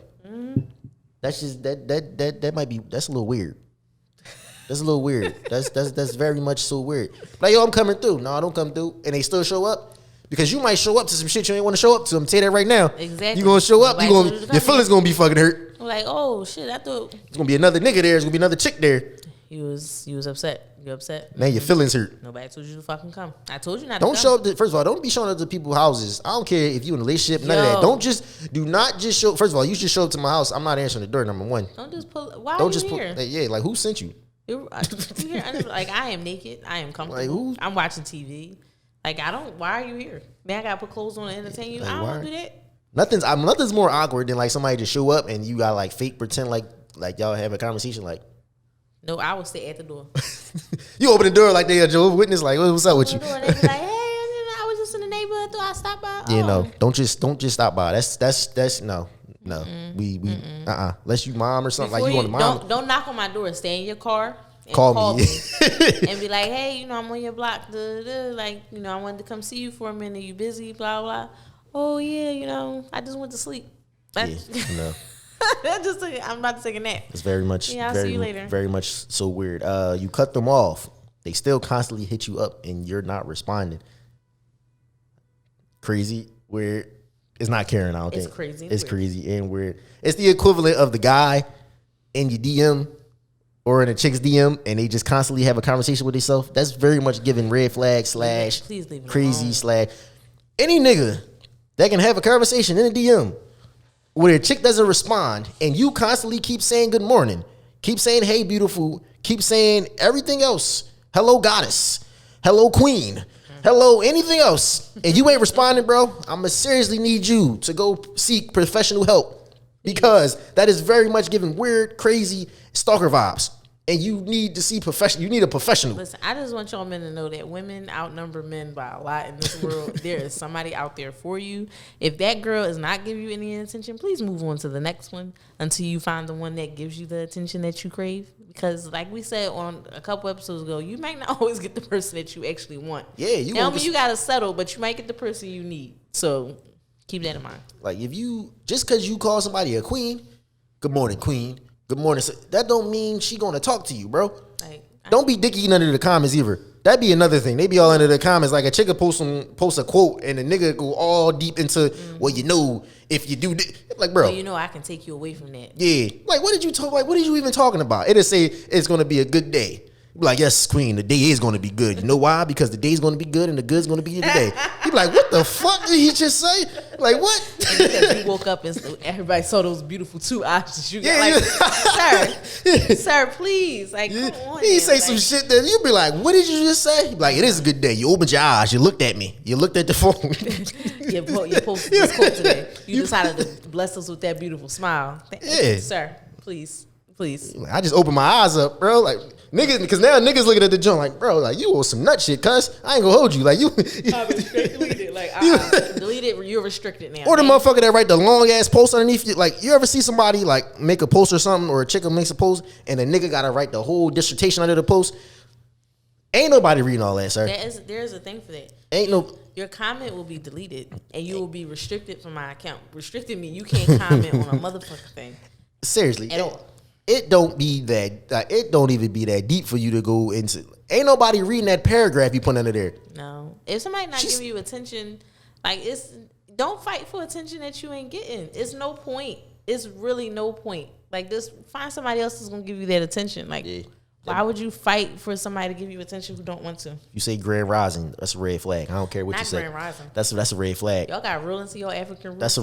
That's just that might be. That's a little weird. That's a little weird. That's very much so weird. Like, yo, I'm coming through. No, I don't come through, and they still show up. Because you might show up to some shit you ain't want to show up to. I'm tell you that right now. Exactly. You gonna show up. Your feelings gonna be fucking hurt. Like, oh shit, I thought it's gonna be another nigga there. It's gonna be another chick there. You was upset. You upset. Now your feelings hurt. Nobody told you to fucking come. I told you not Don't to show come. up. First of all, don't be showing up to people's houses. I don't care if you in a relationship. None of that. Do not just show. First of all, you should show up to my house. I'm not answering the door. Number one. Don't just pull. Why Don't are just you here? yeah, like who sent you? You here? Like I am naked. I am comfortable. Like who? I'm watching TV. Like I don't. Why are you here? Man, I gotta put clothes on to entertain you. Like, I don't why? want to do that. Nothing's more awkward than like somebody just show up and you got like fake pretend like y'all have a conversation like. No, I would stay at the door. You open the door like they a Jehovah's Witness. Like what's up with you? They be like, hey, I was just in the neighborhood. Thought I stopped by. Yeah, Oh. no, don't just stop by. That's no. We unless you mom or something Before like you want to mom. Don't knock on my door. Stay in your car. And Call me. And be like, hey, I'm on your block. Like, I wanted to come see you for a minute. You busy? Blah blah. Oh yeah, I just went to sleep. That's, No. I'm about to take a nap. It's very much. Yeah, I'll very, see you later. Very much so weird. You cut them off. They still constantly hit you up, and you're not responding. Crazy, weird. It's not caring. I don't It's think crazy. It's Weird. crazy and weird. It's the equivalent of the guy in your DM or in a chick's DM, and they just constantly have a conversation with themselves. That's very much giving red flag / Please leave it crazy alone. / any nigga that can have a conversation in a DM where a chick doesn't respond, and you constantly keep saying good morning, keep saying hey beautiful, keep saying everything else, hello goddess, hello queen, hello anything else, and you ain't responding, bro, I'ma seriously need you to go seek professional help, because that is very much giving weird, crazy stalker vibes, and you need to see you need a professional. Listen, I just want y'all men to know that women outnumber men by a lot in this world. There is somebody out there for you. If that girl is not giving you any attention, please move on to the next one until you find the one that gives you the attention that you crave. Because like we said on a couple episodes ago, you might not always get the person that you actually want. Yeah, you I mean, you gotta settle, but you might get the person you need. So keep that in mind. Like if you just because you call somebody a queen, good morning, queen. Good morning. That don't mean she gonna talk to you, bro. Like, Don't be dick eating under the comments either. That'd be another thing. They be all under the comments. Like a chick will post a quote and a nigga go all deep into, well, if you do this. Like, bro. well, I can take you away from that. Yeah. Like, what did you talk? Like, what are you even talking about? It'll say it's gonna be a good day. Be like, yes, queen, the day is gonna be good. You know why? Because the day's gonna be good and the good's gonna be here today. You be like, what the fuck did he just say? Like, what? Because you woke up and everybody saw those beautiful 2 eyes that you got. Yeah, Like, sir, please. Like, come on. He now. say some shit that you be like, what did you just say? Like, it is a good day. You opened your eyes. You looked at me. You looked at the phone. You posted this quote today. You decided to bless us with that beautiful smile. Yeah. Sir, please. I just opened my eyes up, bro. Like, niggas, because now niggas looking at the joint like, bro, like, you owe some nut shit, cuz. I ain't gonna hold you. Like, you. I've been straight deleted. Like, delete it. You're restricted now. Or the motherfucker that write the long ass post underneath you. Like, you ever see somebody like make a post or something, or a chick makes a post, and a nigga gotta write the whole dissertation under the post? Ain't nobody reading all that, sir. There's a thing for that. Ain't no. Your comment will be deleted, and you will be restricted from my account. Restricted me. You can't comment on a motherfucking thing. Seriously. At all. It don't be that. It don't even be that deep for you to go into. Ain't nobody reading that paragraph you put under there. No. If somebody not giving you attention, like don't fight for attention that you ain't getting. It's no point. It's really no point. Like just find somebody else that's gonna give you that attention. Like why would you fight for somebody to give you attention who don't want to? You say Grand Rising, that's a red flag. I don't care what Not you say. Grand Rising. That's a red flag. Y'all got real into your African roots. That's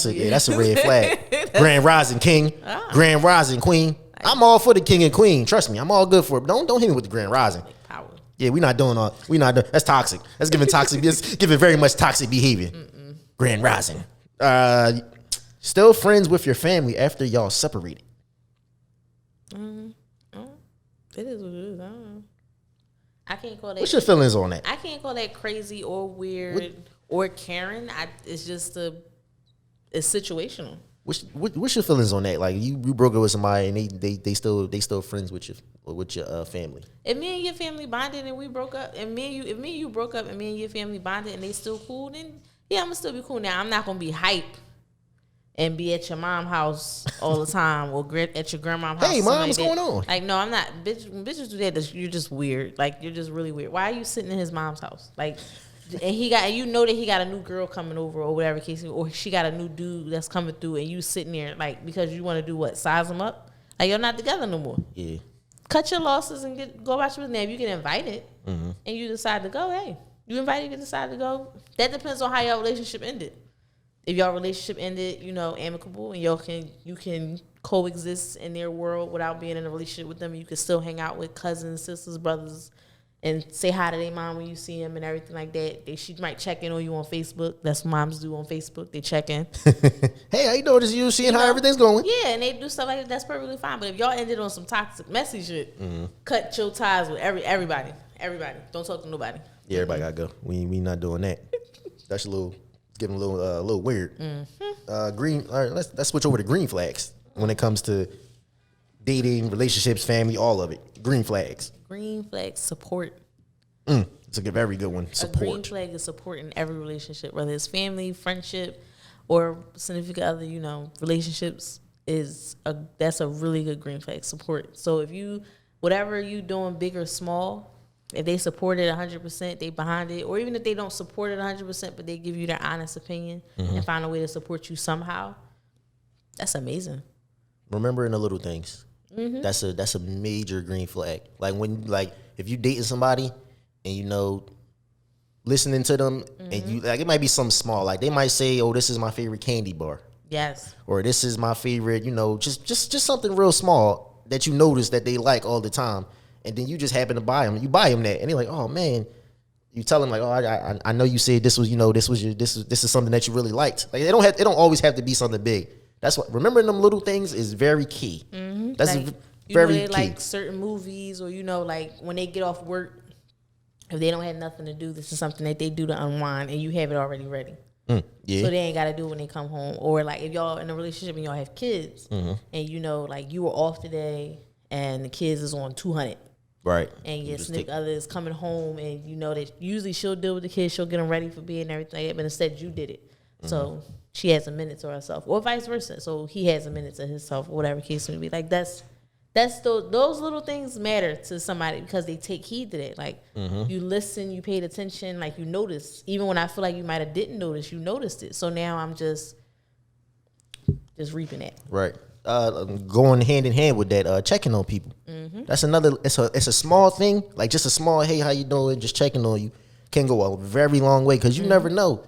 a That's red flag. Grand Rising King, Grand Rising Queen. I'm all for the king and queen. Trust me, I'm all good for it. But don't hit me with the Grand Rising. Like power. Yeah, we not doing. That's toxic. That's giving toxic. That's giving very much toxic behavior. Grand Rising. Still friends with your family after y'all separated. It is what it is. I don't know. I can't call that. What's your feelings on that? I can't call that crazy or weird or Karen. It's just it's situational. What's your feelings on that? Like you broke up with somebody and they still friends with your family. If me and your family bonded and we broke up, and if me and you broke up and me and your family bonded and they still cool, then yeah, I'm gonna still be cool. Now I'm not gonna be hype and be at your mom's house all the time or at your grandma's house. Hey, mom, what's going on? Like, no, I'm not. Bitches do that. You're just weird. Like, you're just really weird. Why are you sitting in his mom's house? Like, and you know that he got a new girl coming over or whatever case, or she got a new dude that's coming through, and you sitting there like because you want to do what? Size them up? Like, you're not together no more. Yeah. cut your losses and go about your business. Now, if you get invited and you decide to go, hey, you invited, you decide to go. That depends on how your relationship ended. If your relationship ended, amicable, and you can coexist in their world without being in a relationship with them, you can still hang out with cousins, sisters, brothers, and say hi to their mom when you see them and everything like that. She might check in on you on Facebook. That's what moms do on Facebook. They check in. Hey, how you doing? Just you seeing how everything's going. Yeah, and they do stuff like that. That's perfectly fine. But if y'all ended on some toxic, messy shit, cut your ties with everybody. Everybody. Don't talk to nobody. Yeah, everybody gotta go. We not doing that. That's getting a little weird. Green. All right, let's switch over to green flags when it comes to dating, relationships, family, all of it. Green flags. Green flags, support. It's a very good one. Support. A green flag is support in every relationship, whether it's family, friendship, or significant other, relationships that's a really good green flag, support. So if whatever you doing, big or small, if they support it 100%, they behind it, or even if they don't support it 100%, but they give you their honest opinion and find a way to support you somehow, that's amazing. Remembering the little things. That's a major green flag. If you dating somebody and listening to them and it might be something small. Like they might say, "Oh, this is my favorite candy bar." Yes. Or this is my favorite, just something real small that you notice that they like all the time, and then you just happen to buy them. You buy them that, and they're like, "Oh man." You tell them like, "Oh, I know you said this was, this is something that you really liked." Like it don't always have to be something big. That's what remembering them little things is very key. That's very they key. like certain movies, or like when they get off work, if they don't have nothing to do, this is something that they do to unwind, and you have it already ready. Yeah. So they ain't got to do it when they come home. Or like if y'all in a relationship and y'all have kids, and like you were off today, and the kids is on 200. Right. And your significant other is coming home, and that usually she'll deal with the kids, she'll get them ready for bed and everything like that, but instead you did it. So she has a minute to herself, or vice versa. So he has a minute to himself, or whatever case may be. Like those little things matter to somebody because they take heed to that. Like you listen, you paid attention, like you noticed. Even when I feel like you might have didn't notice, you noticed it. So now I'm just reaping that. Right. Going hand in hand with that, checking on people. That's another. It's a small thing, like just a small, "Hey, how you doing?" Just checking on you can go a very long way because you never know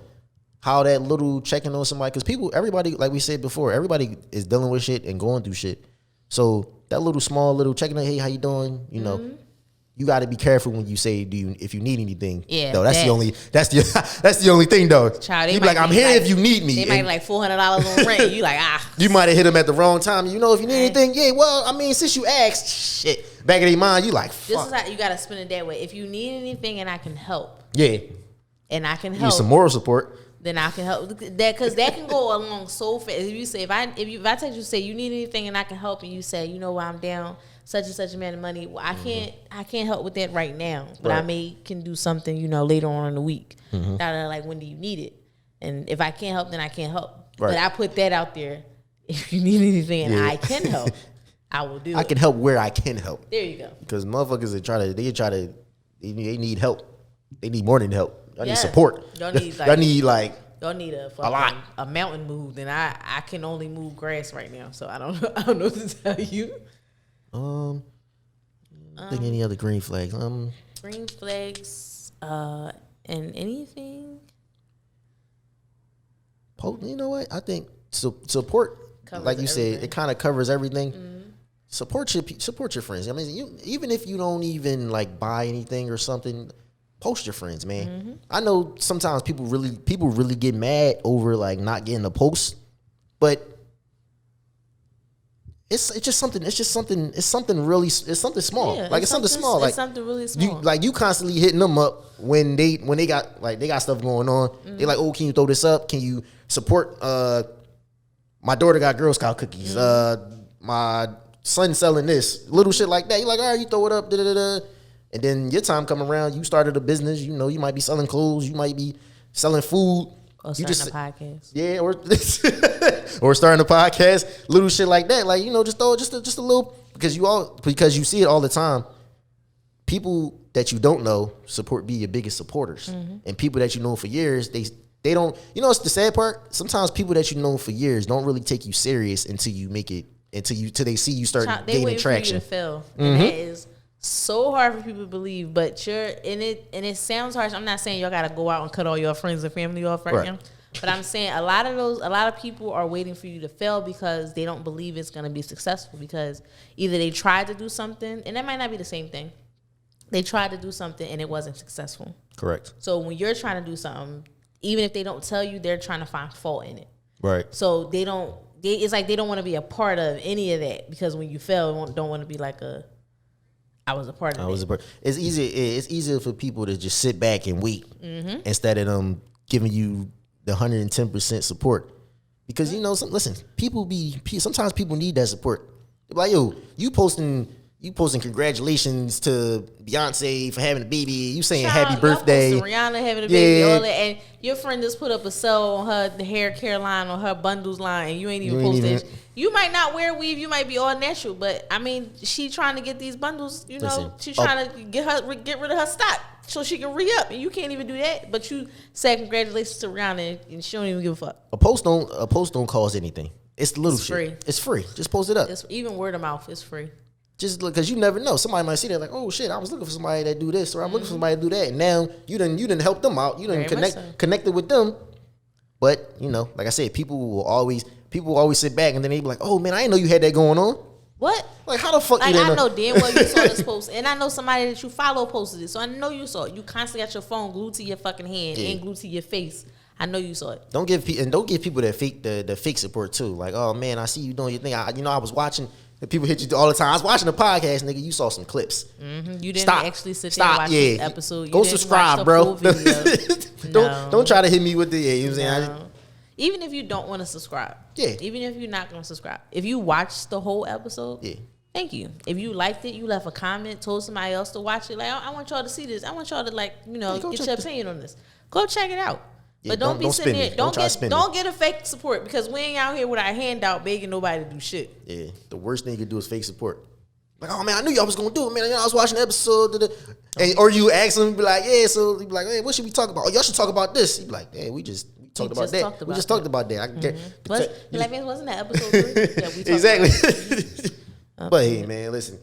how that little checking on somebody. Because everybody, like we said before, everybody is dealing with shit and going through shit. So that small checking on, "Hey, how you doing?" You got to be careful when you say, if you need anything. Yeah, no, that's the only thing though. Child, you be like, "I'm here if you need me." They might be like $400 on rent. You like, You might have hit them at the wrong time. If you need anything, yeah. Well, I mean, since you asked, shit, back in their mind, you like, fuck. This is how you got to spin it that way. If you need anything and I can help. Yeah. And I can You help. need some moral support. Then I can help that, because that can go along so fast. If you say, if I text you, say you need anything and I can help, and you say, I'm down such and such amount of money. Well, I can't help with that right now, but Right. I can do something, later on in the week. Like, when do you need it? And if I can't help, then I can't help. Right. But I put that out there. If you need anything and I can help, I will do it. I can help where I can help. There you go. Because motherfuckers they need help. They need more than help. Y'all need Yeah. support. Y'all need, y'all need y'all need a lot. a mountain moved, and I can only move grass right now, so I don't know what to tell you. I think any other green flags? Green flags, and anything. You know what? I think support, Covers like you everything. said, it kind of covers everything. Support your friends. I mean, even if you don't even buy anything or something, post your friends, man. I know sometimes people really get mad over not getting a post, but it's something small. Yeah, It's something small. It's something really small. You constantly hitting them up when they got they got stuff going on. They like, "Oh, can you throw this up? Can you support my daughter got Girl Scout cookies. My son selling this. Little shit like that. You're like, all right, you throw it up, da-da-da-da. And then your time come around, you started a business, you might be selling clothes, you might be selling food. Or you starting a podcast. Yeah, or starting a podcast, little shit like that. Just throw just a little, because you see it all the time. People that you don't know be your biggest supporters. And people that you know for years, they don't, it's the sad part. Sometimes people that you know for years don't really take you serious until you make it until they see you start They gaining waiting traction. for you to fail, and that is so hard for people to believe. But it sounds harsh. I'm not saying y'all gotta go out and cut all your friends and family off right now. But I'm saying a lot of people are waiting for you to fail because they don't believe it's gonna be successful, because either they tried to do something, and that might not be the same thing. They tried to do something and it wasn't successful. Correct. So when you're trying to do something, even if they don't tell you, they're trying to find fault in it. Right. So it's like they don't want to be a part of any of that, because when you fail, don't want to be like I was a part of it. It's easier for people to just sit back and wait instead of them giving you the 110% support, because sometimes people need that support. They're like, yo, you posting congratulations to Beyonce for having a baby. You saying happy birthday. Rihanna having a baby, all that, and your friend just put up a sell on the hair care line or her bundles line, and you ain't even posted it. You might not wear weave, you might be all natural, but I mean, she trying to get these bundles. She's trying to get rid of her stock so she can re-up, and you can't even do that. But you say congratulations to Rihanna, and she don't even give a fuck. A post don't cost anything. It's little shit. Free. It's free. Just post it up. It's even word of mouth. It's free. Just look, because you never know. Somebody might see that like, oh shit, I was looking for somebody that do this, or I'm looking for somebody to do that. And now you didn't help them out. You didn't connected with them. But like I said, people will always sit back and then they be like, oh man, I didn't know you had that going on. What? Like, how the fuck like, you didn't know damn well you saw this post, and I know somebody that you follow posted it, so I know you saw it. You constantly got your phone glued to your fucking hand and glued to your face. I know you saw it. Don't give people that fake support too. Like, oh man, I see you doing your thing. I was watching. People hit you all the time. I was watching the podcast, nigga. You saw some clips. You didn't actually sit there and watch the episode. You Go subscribe, bro. Don't try to hit me with the you know what I'm saying? Even if you don't want to subscribe. Yeah. Even if you're not going to subscribe. If you watched the whole episode, thank you. If you liked it, you left a comment, told somebody else to watch it. Like, I want y'all to see this. I want y'all to get your opinion on this. Go check it out. Yeah, but don't be sitting there. Don't get a fake support, because we ain't out here with our hand out begging nobody to do shit. Yeah, the worst thing you can do is fake support. Like, oh man, I knew y'all was gonna do it, man. I was watching the episode, or you ask them, be like, yeah. So you be like, hey, what should we talk about? Oh, y'all should talk about this. You be like, hey, we just talked about that. We just talked about that. I can get. Wasn't that episode 3? Yeah, we talked exactly. But hey, man, listen.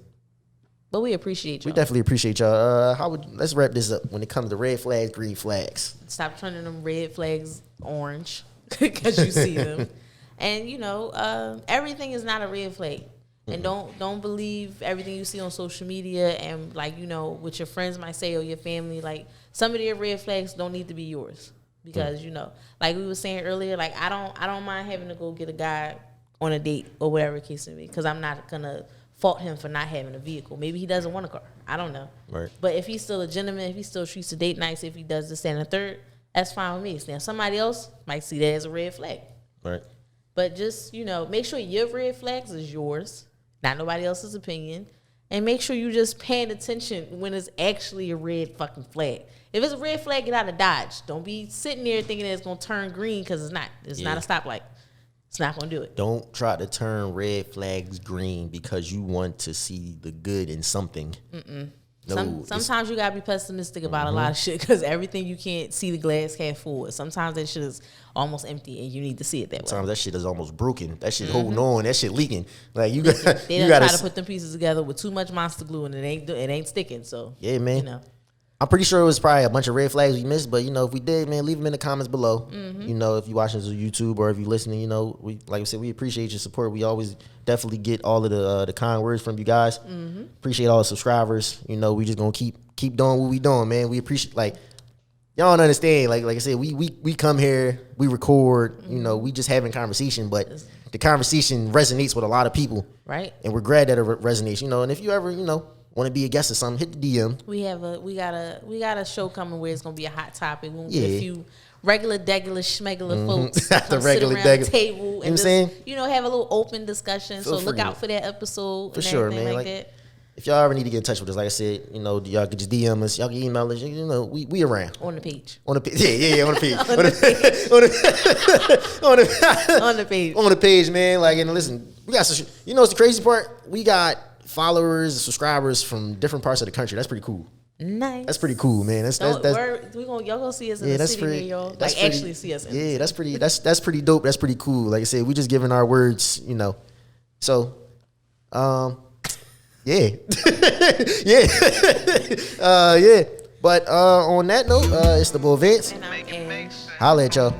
But we appreciate y'all. We definitely appreciate y'all. Let's wrap this up when it comes to red flags, green flags. Stop turning them red flags orange because you see them. And everything is not a red flag. And don't believe everything you see on social media and what your friends might say or your family. Like, some of their red flags don't need to be yours, because like we were saying earlier, like I don't mind having to go get a guy on a date or whatever the case may be, because I'm not gonna fault him for not having a vehicle. Maybe he doesn't want a car. I don't know. Right. But if he's still a gentleman, if he still treats the date nice, if he does this and the third, that's fine with me. Now, somebody else might see that as a red flag. Right. But just, make sure your red flags is yours, not nobody else's opinion. And make sure you just paying attention when it's actually a red fucking flag. If it's a red flag, get out of Dodge. Don't be sitting there thinking that it's going to turn green, because it's not. It's not a stoplight. It's not going to do it. Don't try to turn red flags green because you want to see the good in something. No, sometimes you got to be pessimistic about a lot of shit, because everything you can't see the glass half full. Sometimes that shit is almost empty and you need to see it that way. Sometimes that shit is almost broken. That shit holding on. That shit leaking. Like, you got they try to put them pieces together with too much monster glue, and it ain't sticking. So yeah, man. I'm pretty sure it was probably a bunch of red flags we missed, but if we did, man, leave them in the comments below. If you watching this on YouTube or if you listening, we, like I said, we appreciate your support. We always definitely get all of the kind words from you guys. Appreciate all the subscribers. We just gonna keep doing what we doing, man. We appreciate, like, y'all don't understand. Like I said, we come here, we record. We just having conversation, but the conversation resonates with a lot of people, right? And we're glad that it resonates. And if you ever want to be a guest or something, hit the DM. We got a show coming where it's gonna be a hot topic. We'll get a few regular schmegular folks the regular sit around the table and have a little open discussion. Feel so look out for that episode for sure, man. Like that. If y'all ever need to get in touch with us, like I said, y'all can just DM us, y'all can email us. We around on the page. On the page, yeah, on the page. on the page, man. Like, and listen, we got some. What's the crazy part? We got followers, subscribers from different parts of the country. That's pretty cool. Nice. That's pretty cool, man. Y'all gonna see us in the city near y'all. Actually see us. That's pretty. That's pretty dope. That's pretty cool. Like I said, we just giving our words. So Yeah. Yeah. Yeah. But on that note, it's the boy Vince. And I'm Make it in. make sense. Holla at y'all.